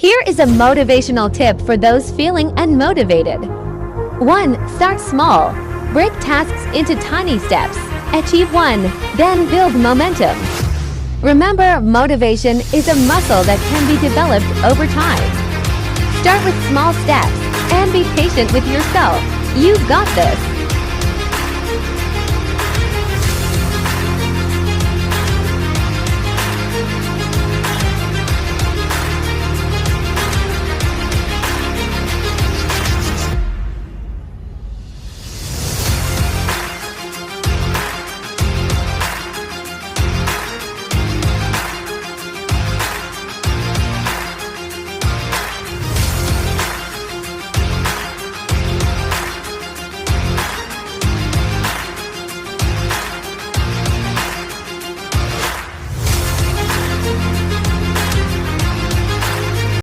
Here is a motivational tip for those feeling unmotivated. 1. Start small. Break tasks into tiny steps. Achieve one, then build momentum. Remember, motivation is a muscle that can be developed over time. Start with small steps and be patient with yourself. You've got this.